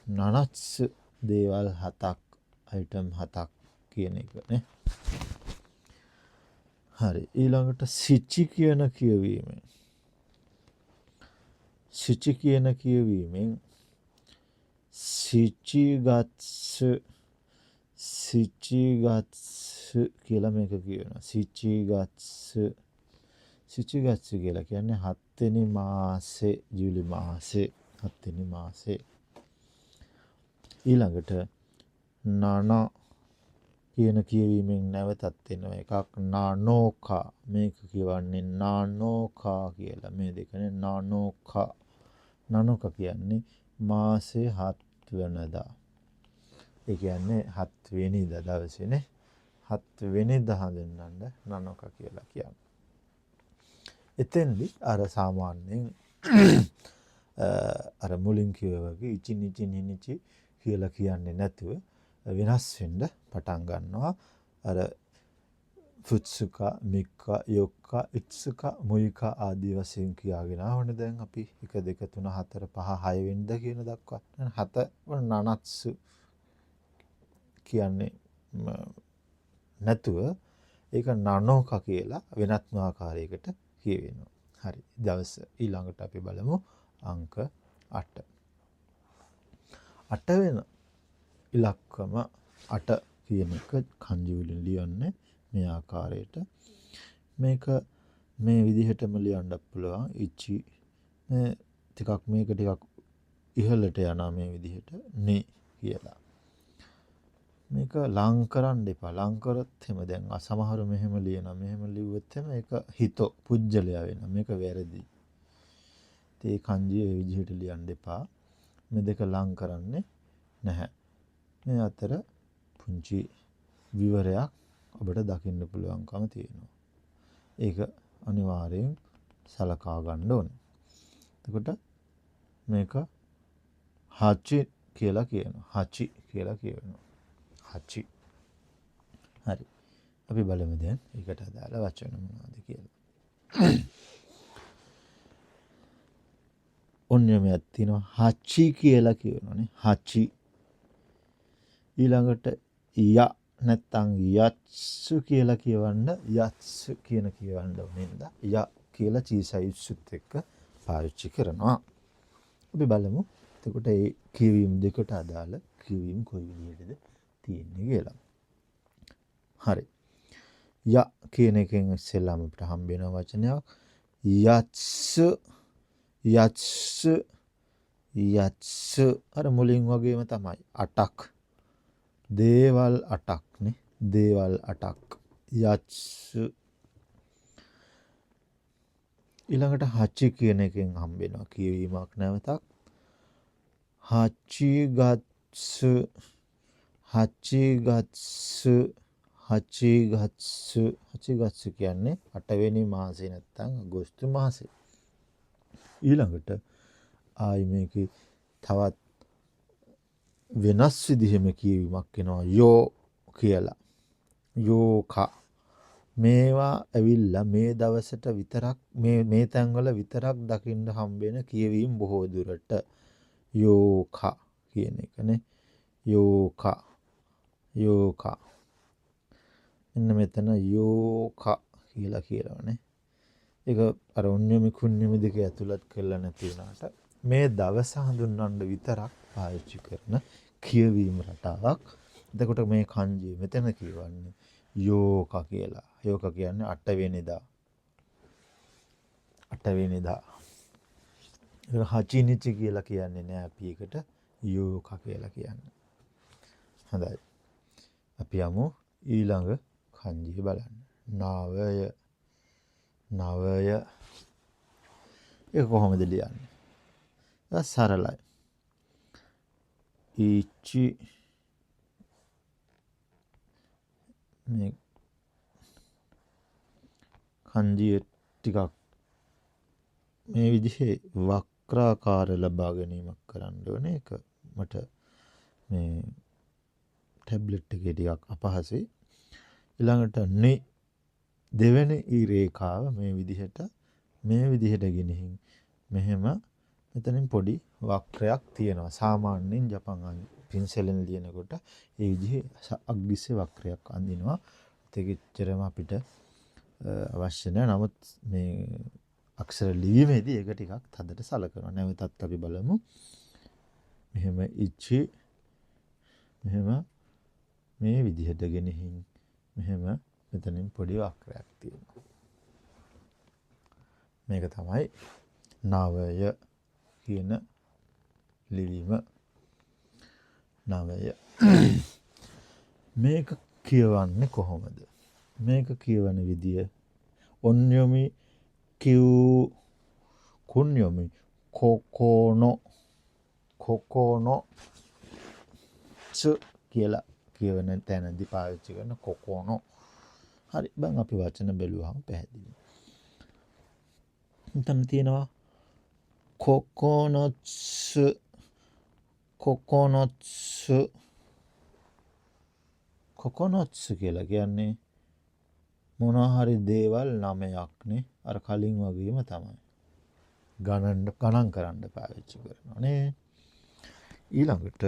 නනත්සු දේවල් 7ක්, අයිටම් 7ක් කියන එක නේ. හරි. ඊළඟට සිචි කියන කියවීමෙන්. සිචි කියන කියවීමෙන් සිචිගත්සු කියලා මේක කියනවා. සිචිගත්සු කියලා කියන්නේ 7 වෙනි මාසේ, ජූලි මාසේ 7 වෙනි මාසේ. ඊළඟට නන කියන කියවීමෙන් නැවතත් එනවා එකක් නානෝකා. මේක කියවන්නේ නානෝකා කියලා. මේ දෙකනේ නානෝකා. නානෝකා කියන්නේ මාසේ 7 වෙනිදා. ඒ කියන්නේ 7 වෙනිදා දවසේනේ. 7 වෙනිදා හඳුන්වන්න නානෝකා කියලා කියන්නේ. එතෙන්දි අර සාමාන්‍යයෙන් අර මුලින් කිව්වා වගේ ඉචිනිචි කියලා කියන්නේ නැතුව වෙනස් වෙන්න පටන් ගන්නවා. අර ෆුත්සුකා, මික්කා, යොක්කා, ඉත්සුකා, මුයිකා ආදී වශයෙන් කියාගෙන ආවනේ. දැන් අපි 1 2 3 4 5 6 වෙනිදා කියන දක්වා 7 නනත්සු කියන්නේ නැතුව ඒක නනෝකා කියලා වෙනත්ම ආකාරයකට කියවෙනවා. හරි. දවස් ඊළඟට අපි බලමු අංක 8. 8 වෙන ඉලක්කම 8 කියන එක කන්ජි වලින් ලියන්නේ මේ ආකාරයට. මේක මේ විදිහටම ලියන්න පුළුවන්. ඉචි මේ ටිකක් මේක ටිකක් ඉහළට යනවා මේ විදිහට නේ කියලා. මේක ලං කරන්න එපා. ලං කරොත් එහෙම දැන් සමහරු මෙහෙම ලියනවා. මෙහෙම ලිව්වොත් එහෙම ඒක හිතෝ පුජ්‍යලයා වෙනවා. මේක වැරදි. ඒ kanji ඒ විදිහට ලියන්න එපා. මේ දෙක ලං කරන්නේ නැහැ. මේ අතර පුංචි විවරයක් ඔබට දකින්න පුළුවන්කම තියෙනවා. ඒක අනිවාර්යෙන් සලකා ගන්න ඕනේ. එතකොට මේක හචි කියලා කියනවා. හචි කියලා කියනවා. හචි. හරි. අපි බලමු දැන් ඒකට අදාළ වචන මොනවද කියලා. ඔන්නයමයක් තියෙනවා හචි කියලා කියනෝනේ. හචි. ඊළඟට ය නැත්තම් යත්සු කියලා කියවන්න යත්සු කියන කියවන්න ඕනෙන්ද ය කියලා චීසයිසුත් එක්ක පාවිච්චි කරනවා. අපි බලමු එතකොට ඒ කියවීම් දෙකට අදාළ කියවීම් කොයි විදිහටද තියෙන්නේ කියලා. හරි. ය කියන එකෙන් ඉස්සෙල්ලාම අපිට හම්බ වෙන වචනයක් යත්සු යත්සු යත්සු අර මුලින් වගේම තමයි 8ක් දේවල් 8ක් නේ දේවල් 8ක් යත්සු ඊළඟට හචි කියන එකෙන් හම්බ වෙනවා කියවීමක් නැවතක් හචිගත්සු හචිගත්සු හචිගත්සු හචිගත්සු කියන්නේ 8 වෙනි මාසේ නැත්තම් අගෝස්තු මාසේ ඊළඟට ආයි මේකේ තවත් වෙනස් විදිහෙම කියවීමක් වෙනවා යෝ කියලා යෝකා මේවා ඇවිල්ලා මේ දවසට විතරක් මේ තැන්වල විතරක් දකින්න හම්බ වෙන කියවීම බොහෝ දුරට යෝකා කියන එකනේ යෝකා යෝකා එන්න මෙතන යෝකා කියලා කියලානේ ඒක අර උන්‍යමි කුන්‍යමි දෙක ඇතුළත් කරලා නැති වුණාට මේ දවස හඳුන්වන්න විතරක් පාවිච්චි කරන කියවීම රටාවක්. එතකොට මේ kanji මෙතන කියවන්නේ යෝකා කියලා. යෝකා කියන්නේ 8 වෙනිදා. 8 වෙනිදා. ඒක හචිනිචි කියලා කියන්නේ නෑ අපි ඒකට යෝකා කියලා කියන්නේ. හොඳයි. අපි යමු ඊළඟ kanji බලන්න. නවය නවය ඒක කොහොමද ලියන්නේ? ඒක සරලයි. ඉචි මේ kanji ටිකක් මේ විදිහේ වක්‍රාකාර ලබා ගැනීමක් කරන්න ඕනේ. ඒක මට මේ ටැබ්ලට් එකේ ටිකක් අපහසුයි. ඊළඟට නේ දෙවෙනි රේඛාව මේ විදිහට ගෙනihin මෙහෙම මෙතනින් පොඩි වක්‍රයක් තියෙනවා. සාමාන්‍යයෙන් ජපන් පින්සලෙන් ලියනකොට ඒ විදිහේ අග්ගිස්සේ වක්‍රයක් අඳිනවා. ඒක එච්චරම අපිට අවශ්‍ය නැහැ. නමුත් මේ අක්ෂර ලිවීමේදී ඒක ටිකක් තදට සලකනවා. නැවතත් අපි බලමු. මෙහෙම ඉච්චි මෙහෙම මේ විදිහට ගෙනihin මෙහෙම මෙතනින් පොඩි වක්‍රයක් තියෙනවා. මේක තමයි නවය කියන ලිවීම. නවය. මේක කියවන්නේ කොහොමද? මේක කියවන විදිය ඔන්යොමි කිව් කුන්යොමි කොකොනෝ 츠 කියලා කියවන තැනදී පාවිච්චි කරන කොකොනෝ. හරි බං අපි වචන බැලුවාම පැහැදිලි. මෙතන තියෙනවා කොකොනොට්ස් කියලා කියන්නේ මොනවා හරි දේවල් 9ක් නේ. අර කලින් වගේම තමයි. ගණන් කරන්න පාවිච්චි කරනවා නේ. ඊළඟට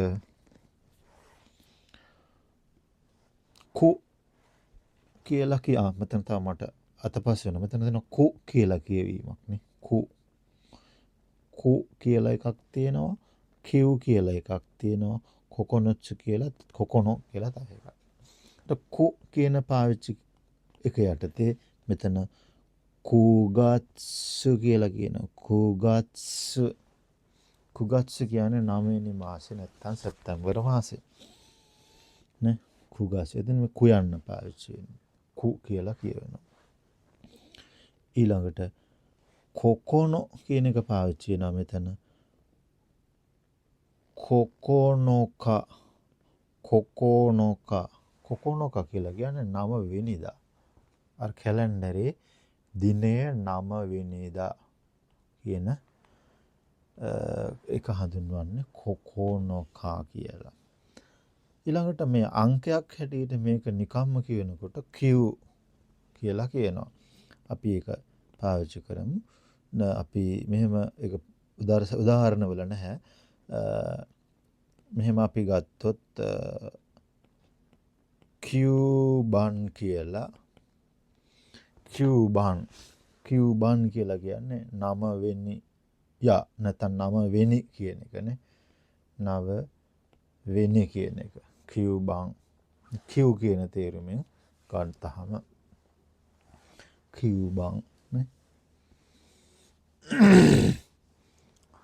කු කියලා මෙතන තමයි මට අතපස් වෙනවා. මෙතන තියෙන කු කියලා කියවීමක් නේ. කු කියලා එකක් තියෙනවා. කිව් කියලා එකක් තියෙනවා. කොකොනොට්ස් කියලා කොකොනෝ කියලා තව එකක්. කු කියන පාවිච්චි එක යටතේ මෙතන කුගත්සු කියලා කියනවා. කුගත්සු කුගත්සු කියන්නේ 9 වෙනි මාසේ නැත්තම් සැප්තැම්බර් මාසේ. නේ කුගත්සු. එතන මේ කුයන්න පාවිච්චි වෙන්නේ. කු කියලා කියවෙනවා. ඊළඟට කොකොනෝ කියන එක පාවිච්චි වෙනවා මෙතන. කොකොනෝකා කොකොනෝකා කියලා කියන්නේ 9 වෙනිදා. අර කැලෙන්ඩරේ දිනය 9 වෙනිදා කියන එක හඳුන්වන්නේ කොකොනෝකා කියලා. ඊළඟට මේ අංකයක් හැටියට මේක නිකම්ම කියනකොට Q කියලා කියනවා. අපි ඒක පාවිච්චි කරමු. අපි මෙහෙම ඒක උදාහරණ වල නැහැ. මෙහෙම අපි ගත්තොත් කියුබන් කියලා කියුබන් කියලා කියන්නේ 9 වෙනි නැත්නම් 9 වෙනි කියන එකනේ. 9 වෙනි කියන එක. කියුබන් කියු කියන තේරුමෙන් ගන්නතහම කියුබන් නේ.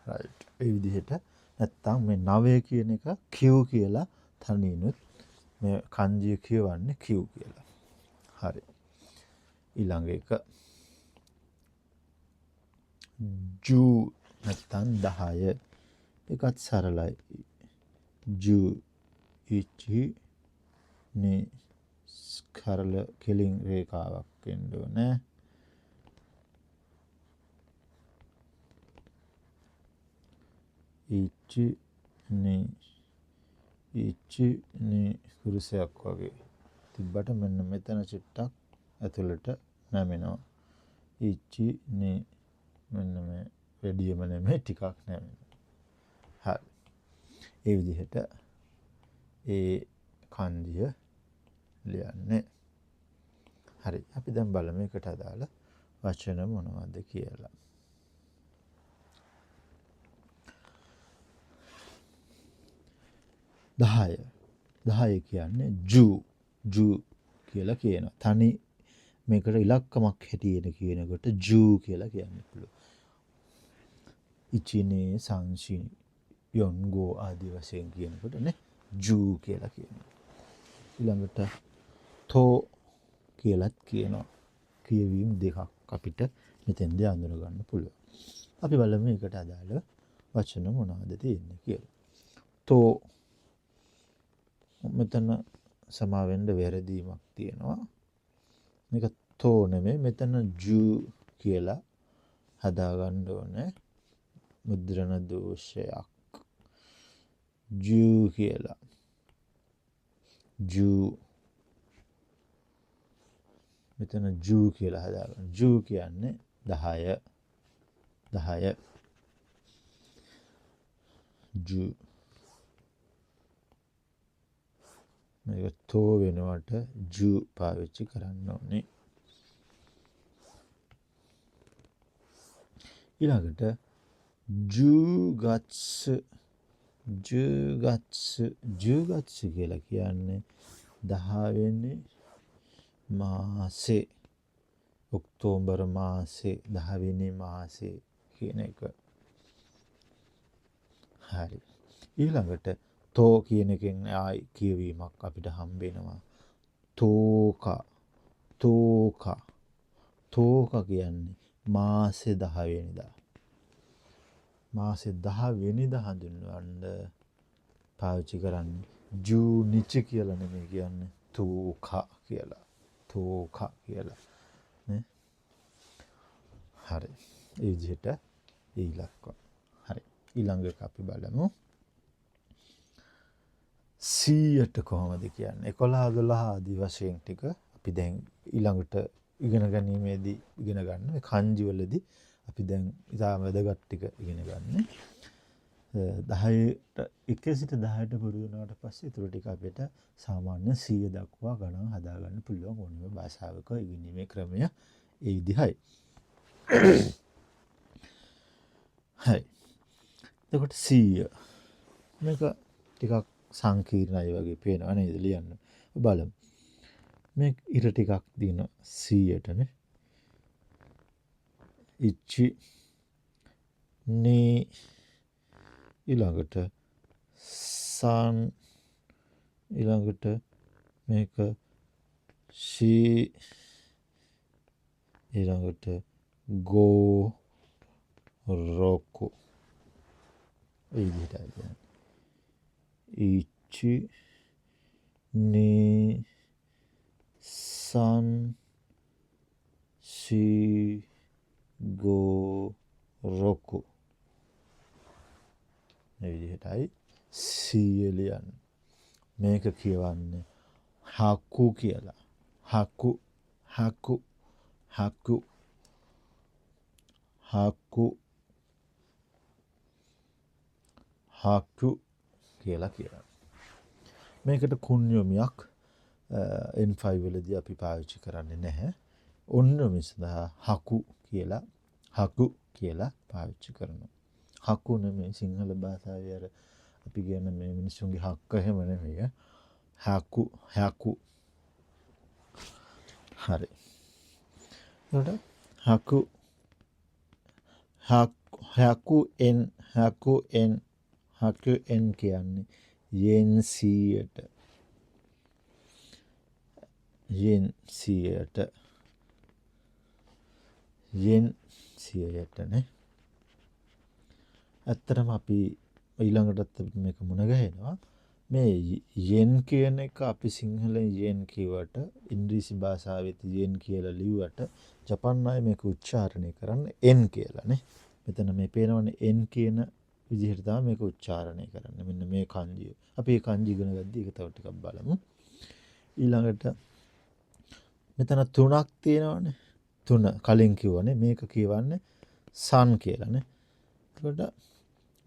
right. ඒ විදිහට නැත්තම් මේ 9 කියන එක Q කියලා තනියුත් මේ kanjiය කියවන්නේ Q කියලා. හරි. ඊළඟ එක ජු නැත්තම් 10. ඒකත් සරලයි. ජු ඉචි නේ සරල කෙලින් රේඛාවක් වෙන්න ඕනේ. ඉචි නේ කුරුසයක් වගේ තිබ්බට මෙන්න මෙතන චුට්ටක් ඇතුළට නැමෙනවා. ඉචි නේ මෙන්න මේ වැඩියම නෙමෙයි ටිකක් නැමෙනවා. හරි. ඒ විදිහට ඒ kanjiය ලියන්නේ. හරි. අපි දැන් බලමු එකට අදාළ වචන මොනවද කියලා. 10 කියන්නේ ජු කියලා කියනවා. තනි මේකට ඉලක්කමක් හැටියට කියනකොට ජු කියලා කියන්න පුළුවන්. ඉචිනේ සංශි යොන්ගෝ ආදී වශයෙන් කියනකොට නේ ජු කියලා කියනවා. ඊළඟට තෝ කියලාත් කියනවා. කියවීම දෙකක් අපිට මෙතෙන්දී අඳුර ගන්න පුළුවන්. අපි බලමු මේකට අදාළ වචන මොනවද තියෙන්නේ කියලා. තෝ මෙතන සමාවෙන්න වැරදීමක් තියෙනවා. මේක තෝ නෙමෙයි මෙතන ජු කියලා හදාගන්න ඕනේ. මුද්‍රණ දෝෂයක්. ජු කියලා. ජු මෙතන ජු කියලා හදාගන්න. ජු කියන්නේ 10. ජු මේක තෝ වෙනවට ජු පාවිච්චි කරන්න ඕනේ. ඊළඟට ජුගත්සු කියලා කියන්නේ 10 වෙනි මාසේ ඔක්තෝබර් මාසේ 10 වෙනි මාසේ කියන එක. හරි. ඊළඟට තෝ කියන එකෙන් ආයි කියවීමක් අපිට හම්බ වෙනවා. තෝකා කියන්නේ මාසේ 10 වෙනිදා. මාසේ 10 වෙනිදා හඳුන්වන්න පාවිච්චි කරන්නේ ජූනිචි කියලා නෙමෙයි කියන්නේ තෝකා කියලා. නේ? හරි. ඒ විදිහට ඉලක්ක. හරි. ඊළඟ එක අපි බලමු. 100ට කොහොමද කියන්නේ? 11 12 ආදී වශයෙන් ටික අපි දැන් ඊළඟට ඉගෙන ගැනීමේදී ඉගෙන ගන්න. මේ kanji වලදී අපි දැන් ඉතාම වැදගත් ටික ඉගෙන ගන්න. 10ට 1 සිට 10ට පුරුදු වුණාට පස්සේ ඊටු ටික අපිට සාමාන්‍ය 100 දක්වා ගණන් හදාගන්න පුළුවන් ඕනම භාෂාවක ඉගෙනීමේ ක්‍රමය ඒ විදිහයි. හයි. එතකොට 100 මේක ටිකක් සංකීර්ණයි වගේ පේනවා නේද ලියන්න. බලමු. මේ ඉර ටිකක් දින 100ටනේ. ඉච්චි නේ ඊළඟට sun ඊළඟට මේක she ඊළඟට go roku ඒ විදිහටයි ichi ni san shi go roku මේ විදිහටයි සියලියන් මේක කියවන්නේ haku කියලා haku haku haku haku haku කියලා කියනවා. මේකට කුණ්‍යොමියක් N5 වලදී අපි පාවිච්චි කරන්නේ නැහැ. ඔන්නොමි සඳහා haku කියලා පාවිච්චි කරනවා. haku නෙමෙයි සිංහල භාෂාවේ අර අපි කියන මේ මිනිස්සුන්ගේ හක්ක එහෙම නෙමෙයි. haku හරි. එතකොට haku n කියන්නේ yen 100ට නේ. ඇත්තටම අපි ඊළඟටත් මේක මුණ ගැහෙනවා. මේ yen කියන එක අපි සිංහලෙන් yen කියවට ඉංග්‍රීසි භාෂාවෙත් yen කියලා ලිව්වට ජපන් අය මේක උච්චාරණය කරන්නේ n කියලා නේ. මෙතන මේ පේනවනේ n කියන විදිහට තමයි මේක උච්චාරණය කරන්නේ. මෙන්න මේ kanjiය. අපි මේ kanji ඉගෙන ගද්දී ඒක තව ටිකක් බලමු. ඊළඟට මෙතන තුනක් තියෙනවානේ. තුන කලින් කිව්වනේ මේක කියවන්නේ sun කියලානේ. එතකොට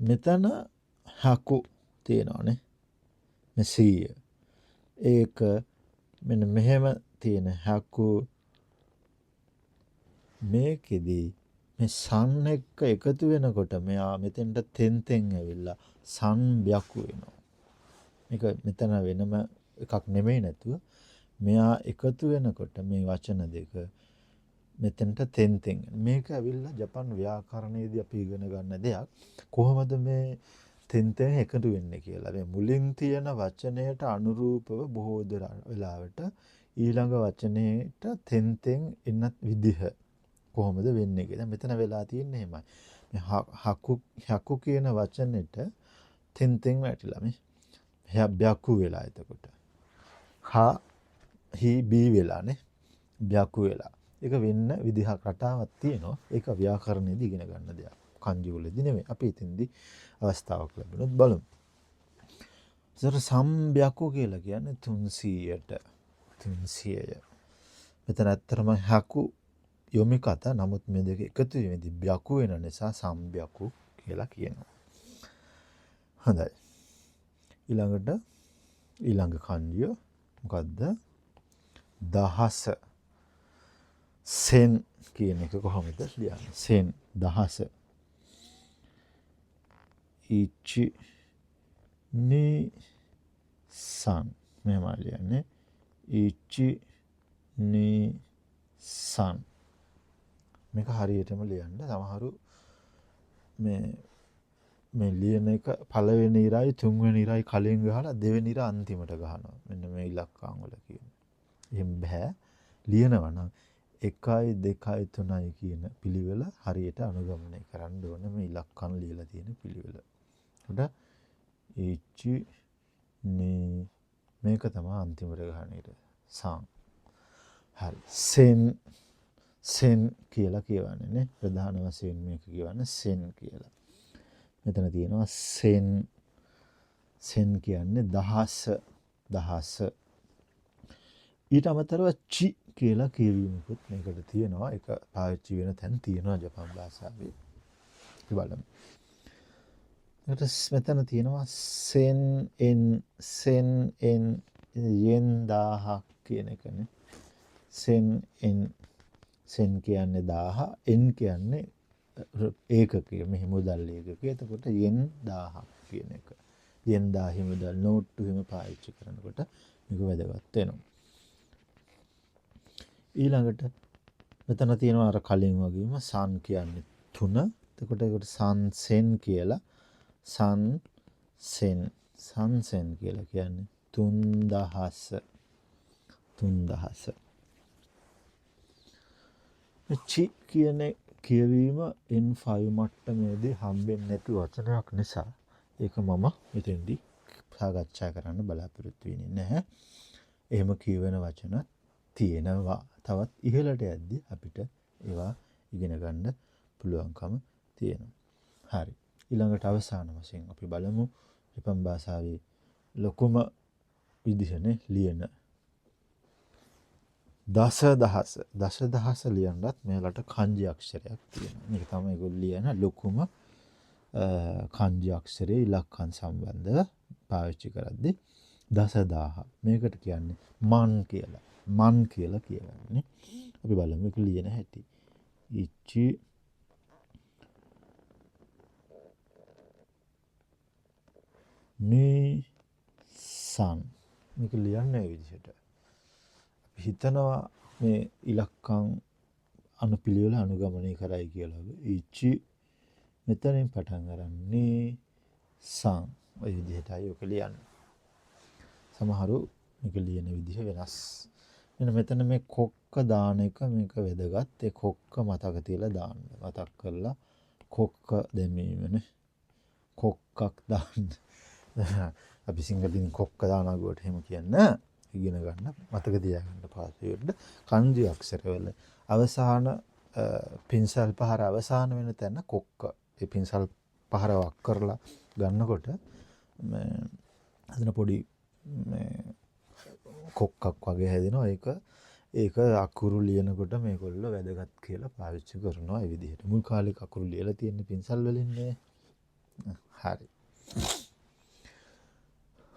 මෙතන haku තියෙනවානේ. මේ 100. ඒක මෙන්න මෙහෙම තියෙන haku මේකෙදී මේ sun එක්ක එකතු වෙනකොට මෙයා මෙතෙන්ට තෙන්තෙන් ඇවිල්ලා sun බ්‍යකු වෙනවා. මේක මෙතන වෙනම එකක් නෙමෙයි නැතුව මෙයා එකතු වෙනකොට මේ වචන දෙක මෙතෙන්ට තෙන්තෙන් මේක ඇවිල්ලා ජපන් ව්‍යාකරණයේදී අපි ඉගෙන ගන්න දෙයක්. කොහොමද මේ තෙන්තෙන් එකතු වෙන්නේ කියලා. මේ මුලින් තියෙන වචනයට අනුරූපව බොහෝ වෙලාවට ඊළඟ වචනයට තෙන්තෙන් එන විදිහ කොහොමද වෙන්නේ කියලා. මෙතන වෙලා තියෙන්නේ එහෙමයි. මේ haku කියන වචනෙට තෙන්තෙන් වැටිලා මේ බ්‍යකු වෙලා එතකොට. hi bi වෙලානේ. බ්‍යකු වෙලා. ඒක වෙන්න විදිහක් රටාවක් තියෙනවා. ඒක ව්‍යාකරණයේදී ඉගෙන ගන්න දෙයක්. kanji වලදී නෙමෙයි. අපි ඉතින්දී අවස්ථාවක් ලැබුණොත් බලමු. ඒතර සම්බ්‍යකු කියලා කියන්නේ 300ට. 300ය. මෙතන ඇත්තටම haku යොමි කතා. නමුත් මේ දෙක එකතු වෙද්දී බ්‍යකු වෙන නිසා සම්බ්‍යකු කියලා කියනවා. හොඳයි. ඊළඟ kanjiය මොකද්ද? දහස. sen කියන එක කොහොමද ලියන්නේ? sen දහස. ichi ni san මෙහෙමයි ලියන්නේ. ichi ni san මේක හරියටම ලියන්න. සමහරු මේ ලියන එක පළවෙනි ඉරයි තුන්වෙනි ඉරයි කලින් ගහලා දෙවෙනි ඉර අන්තිමට ගහනවා. මෙන්න මේ ඉලක්කම් වල කියන්නේ. එහෙම බෑ. ලියනවා නම් 1 2 3 කියන පිළිවෙල හරියට අනුගමනය කරන්න ඕනේ මේ ඉලක්කම් ලියලා තියෙන පිළිවෙල. උඩ ichi ni මේක තමයි අන්තිමට ගහන ඉර. san. හරි. sen කියලා කියවන්නේ නේ. ප්‍රධාන වශයෙන් මේක කියවන්නේ sen කියලා. මෙතන තියෙනවා sen කියන්නේ දහස. ඊට අමතරව චි කියලා කියවීමකුත් මේකට තියෙනවා. ඒක පාවිච්චි වෙන තැන් තියෙනවා ජපන් භාෂාවේ. බලමු. මෙතන තියෙනවා sen en yen 1000 කියන එකනේ. sen කියන්නේ 1000, n කියන්නේ ඒකකය. මෙහි මුදල් ඒකකය. එතකොට yen 1000 කියන එක. yen 1000 මුදල් නෝට්ටු හිම පාවිච්චි කරනකොට මේක වැදගත් වෙනවා. ඊළඟට මෙතන තියෙනවා අර කලින් වගේම san කියන්නේ 3. එතකොට ඒකට san sen කියලා සන් සෙන් සංසෙන් කියලා කියන්නේ 3000. 3000. චි කියන කියවීම N5 මට්ටමේදී හම්බෙන්නේ නැති වචනයක් නිසා ඒක මම මෙතෙන්දී සාකච්ඡා කරන්න බලාපොරොත්තු වෙන්නේ නැහැ. එහෙම කියවෙන වචන තියෙනවා. තවත් ඉහළට යද්දී අපිට ඒවා ඉගෙන ගන්න පුළුවන්කම තියෙනවා. හරි. ඊළඟට අවසාන වශයෙන් අපි බලමු ජපන් භාෂාවේ ලොකුම විදිහනේ ලියන දසදහස ලියන්නත් මේලට kanji අක්ෂරයක් තියෙනවා. මේක තමයි ඒගොල්ලෝ ලියන ලොකුම kanji අක්ෂරයේ ඉලක්කම් සම්බන්ධව පාවිච්චි කරද්දී 10000. මේකට කියන්නේ මන් කියලා. මන් කියලා කියන්නේ. අපි බලමු ඒක ලියන හැටි. ඉච්චි මේ සන් මේක ලියන්නේ මේ විදිහට. අපි හිතනවා මේ ඉලක්කම් අනුපිළිවෙල අනුගමනය කරයි කියලා. ඉච්චි මෙතනින් පටන් ගන්නේ සන් ඔය විදිහටයි ඔක ලියන්නේ. සමහරු මේක ලියන විදිහ වෙනස්. මෙන්න මෙතන මේ කොක්ක දාන එක මේක වැදගත්. ඒ කොක්ක මතක තියලා දාන්න. මතක් කරලා කොක්ක දැමීමනේ. කොක්කක් දාන්න. අපි සිංහලෙන් කොක්ක දානවා කොට එහෙම කියන්නේ ඉගෙන ගන්න මතක තියාගන්න පාස්වර්ඩ් kanji අක්ෂරවල අවසාන පින්සල් පහර අවසාන වෙන තැන කොක්ක. ඒ පින්සල් පහර වක් කරලා ගන්නකොට මේ අදන පොඩි මේ කොක්කක් වගේ හැදෙනවා. ඒක අකුරු ලියනකොට මේගොල්ලෝ වැදගත් කියලා පාවිච්චි කරනවා ඒ විදිහට. මුල් කාලේ අකුරු ලියලා තියෙන පින්සල් වලින් නේ. හරි.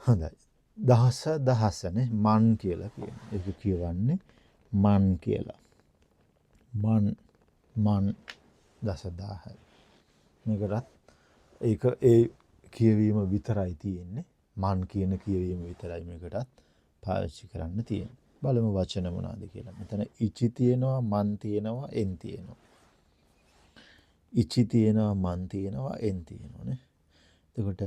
හොඳයි. දහසනේ මන් කියලා කියනවා. ඒක කියවන්නේ මන් කියලා. මන් 10000යි. මේකටත් ඒක ඒ කියවීම විතරයි තියෙන්නේ. මන් කියන කියවීම විතරයි මේකටත් පාවිච්චි කරන්න තියෙන්නේ. බලමු වචන මොනවාද කියලා. මෙතන ඉචි තියෙනවා, මන් තියෙනවා, එන් තියෙනවා. ඉචි තියෙනවා, මන් තියෙනවා, එන් තියෙනවානේ. එතකොට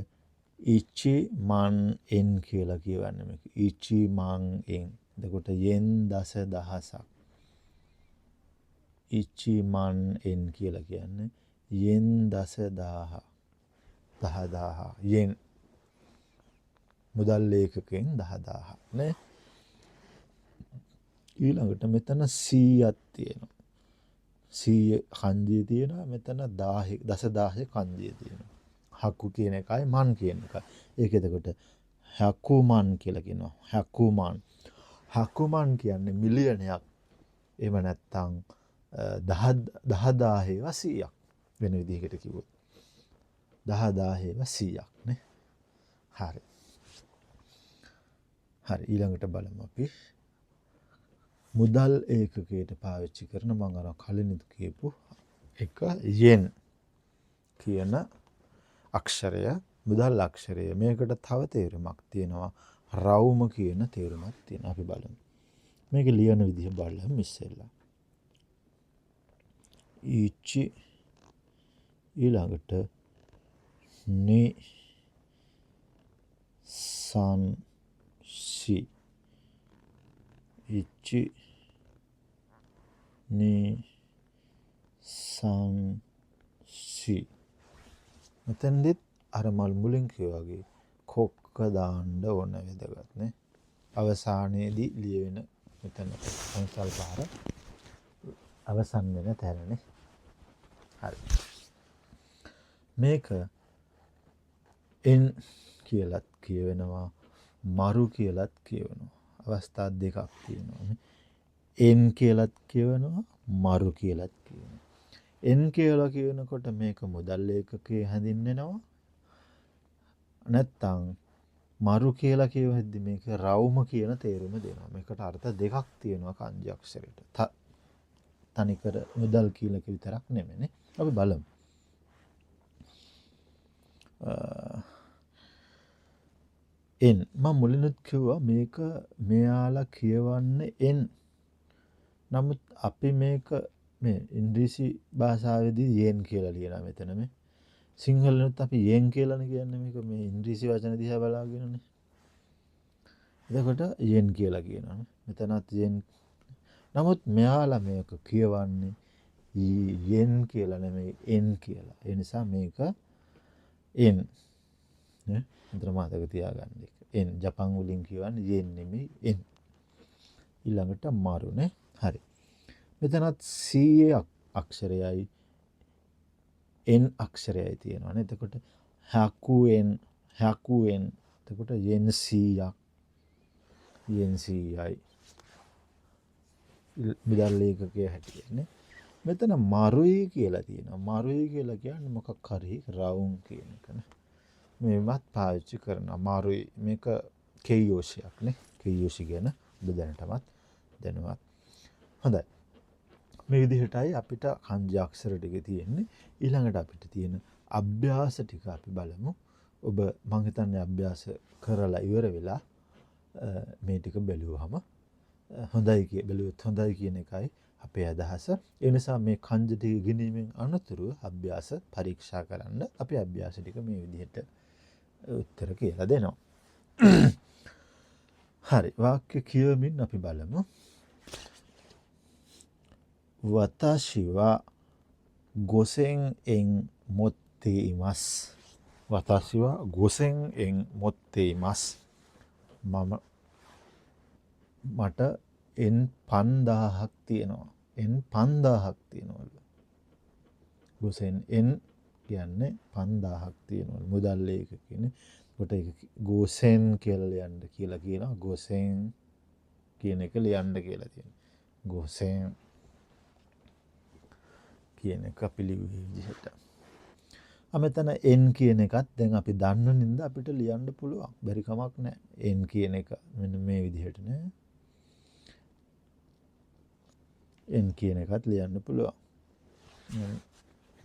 ඉචි මන් එන් කියලා කියවන්නේ මේක. ඉචි මන් එන්. එතකොට යෙන් 10000ක්. ඉචි මන් එන් කියලා කියන්නේ යෙන් 10000. 10000 යෙන් මුදල් ලේඛකයෙන් 10000 නේ. ඊළඟට මෙතන 100ක් තියෙනවා. 100 kanji තියෙනවා. මෙතන 10000 kanji තියෙනවා. හකු කියන එකයි මන් කියන එකයි. ඒක එතකොට හකුමන් කියලා කියනවා. හකුමන්. හකුමන් කියන්නේ මිලියනයක්. එහෙම නැත්නම් 10000 100ක් වෙන විදිහකට කිව්වොත්. 10000 100ක් නේ. හරි. හරි ඊළඟට බලමු අපි මුදල් ඒකකයට පාවිච්චි කරන මම අර කලින් කියපු එක යෙන් කියන අක්ෂරය මුදල් අක්ෂරය. මේකට තව තේරුමක් තියෙනවා. රවුම කියන තේරුමක් තියෙනවා. අපි බලමු. මේක ලියන විදිහ බලමු ඉස්සෙල්ලා. ඉචි ඊළඟට ni san shi ichi ni san shi මෙතෙන්දිත් අර මල් මුලින් කිව්වා වගේ කොක්ක දාන්න ඕන වැදගත් නේ. අවසානයේදී ලියවෙන මෙතන සංකල්ප පහර අවසන් වෙන තැනනේ. හරි. මේක එන් කියලත් කියවෙනවා මරු කියලත් කියවෙනවා. අවස්ථා දෙකක් තියෙනවා. එන් කියලත් කියවෙනවා මරු කියලත් කියවෙනවා. එන් කියලා කියනකොට මේක මුදල් ලේඛකයේ හැඳින්වෙනවා. නැත්තම් මරු කියලා කියවෙද්දි මේක රවුම කියන තේරුම දෙනවා. මේකට අර්ථ දෙකක් තියෙනවා kanji අක්ෂරයට. තනිකර මුදල් කියලා විතරක් නෙමෙයි. අපි බලමු. එන් මම මුලිනුත් කිව්වා මේක මෙයාලා කියවන්නේ එන්. නමුත් අපි මේක මේ ඉංග්‍රීසි භාෂාවේදී යෙන් කියලා ලියනවා මෙතන මේ. සිංහලෙනුත් අපි යෙන් කියලානේ කියන්නේ මේක මේ ඉංග්‍රීසි වචන දිහා බලාගෙනනේ. එතකොට යෙන් කියලා කියනවානේ. මෙතනත් යෙන්. නමුත් මෙයාලා මේක කියවන්නේ යෙන් කියලා නෙමෙයි එන් කියලා. ඒ නිසා මේක එන් නේ. අතන මතක තියාගන්න එක. එන් ජපන් වලින් කියවන්නේ යෙන් නෙමෙයි එන්. ඊළඟට මාරුනේ. හරි. මෙතනත් C අක්ෂරයයි එන් අක්ෂරයයි තියෙනවානේ. එතකොට හකුෙන් එතකොට යෙන් 100ක් යෙන් 100යි මිදල් ලේඛකයේ හැටියනේ. මෙතන මරුයි කියලා තියෙනවා. මරුයි කියලා කියන්නේ මොකක් හරි රවුම් කියන එකනේ. මේවත් පාවිච්චි කරනවා. මරුයි මේක කෙයියෝෂියක් නේ. කෙයියෝෂි කියන ඔබ දැනටමත් දැනුවත්. හොඳයි. මේ විදිහටයි අපිට කන්ජ අක්ෂර ටික තියෙන්නේ. ඊළඟට අපිට තියෙන අභ්‍යාස ටික අපි බලමු. ඔබ මං හිතන්නේ අභ්‍යාස කරලා ඉවර වෙලා මේ ටික බැලුවහම බැලුවොත් හොඳයි කියන එකයි අපේ අදහස. ඒ නිසා මේ කන්ජ ටික ඉගෙනීමෙන් අනතුරුව අභ්‍යාස පරීක්ෂා කරන්න අපි අභ්‍යාස ටික මේ විදිහට උත්තර කියලා දෙනවා. හරි. වාක්‍ය කියවමින් අපි බලමු. වතාෂි wa gosen en motte imasu. වතාෂි wa gosen en motte imasu. මට එන් 5000ක් තියෙනවා. එන් 5000ක් තියෙනවලු. ගොසෙන් එන් කියන්නේ 5000ක් තියෙනවලු. මුදල් ලේඛ කියන්නේ. කොට ඒක ගොසෙන් කියලා ලියන්න කියලා කියනවා. ගොසෙන් කියන එක ලියන්න කියලා තියෙනවා. ගොසෙන් කියන එක අපි ලියුවේ විදිහට. මෙතන එන් කියන එකත් දැන් අපි දන්න නින්ද අපිට ලියන්න පුළුවන්. බැරි කමක් නැහැ. එන් කියන එක මෙන්න මේ විදිහට නේ. එන් කියන එකත් ලියන්න පුළුවන්.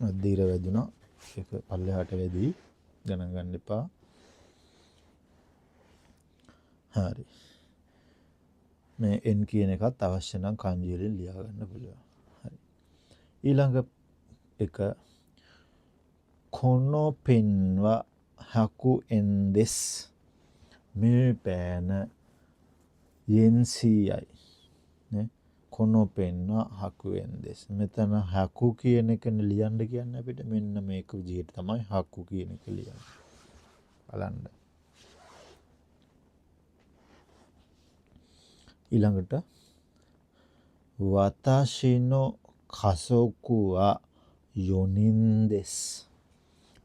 මධ්‍යීර වැදුනා. ඒක පල්ලෙහාට වැදී ගණන් ගන්න එපා. හරි. මේ එන් කියන එකත් අවශ්‍ය නම් kanji වලින් ලියා ගන්න පුළුවන්. හරි. ඊළඟ එක කොනෝ පෙන් wa 100 yen desu. මේ පෑන yen 100යි. නේ. කොනෝ පෙන් wa 100 yen desu. මෙතන 100 කියන එකනේ ලියන්න කියන්නේ අපිට මෙන්න මේක විදිහට තමයි 100 කියන එක ලියන්නේ. බලන්න. ඊළඟට watashi no kazoku wa 4 nin desu.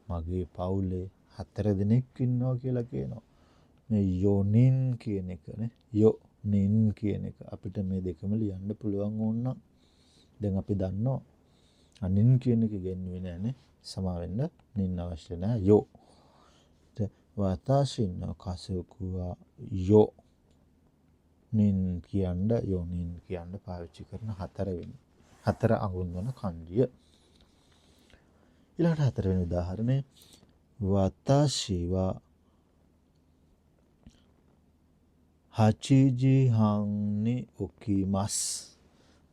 මගේ පවුලේ 4 දෙනෙක් ඉන්නවා කියලා කියනවා. මේ යොනින් කියන එකනේ. යොනින් කියන එක අපිට මේ දෙකම ලියන්න පුළුවන් ඕනනම් දැන් අපි දන්නවා අනින් කියන එක ගෙන්නුවේ නෑනේ. සමා වෙන්න නින් අවශ්‍ය නෑ. යෝ. watashi no kazoku wa 4 නින් කියන්න යොනින් කියන්න පාවිච්චි කරන 4 වෙනි. 4 අඟුන් වන kanjiය. ඊළඟට 4 වෙනි උදාහරණය watashi wa 8 時半 ni okimasu.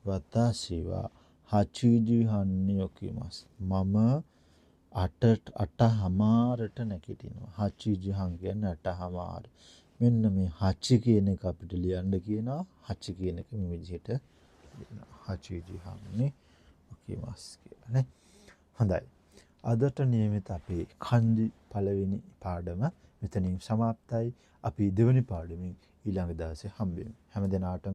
watashi wa 8 時半 ni okimasu. මම 8:00ට නැගිටිනවා. 8 時半 කියන්නේ 8:00. මෙන්න මේ 8 කියන එක අපිට ලියන්න කියනවා. 8 කියන එක මේ විදිහට ලියනවා. 8 時半 ni okimasu කියලා නේ. හොඳයි. අදට නියමිත අපේ kanji පළවෙනි පාඩම මෙතනින් සමාප්තයි. අපි දෙවෙනි පාඩමින් ඊළඟ දවසේ හම්බෙමු. හැම දිනාටම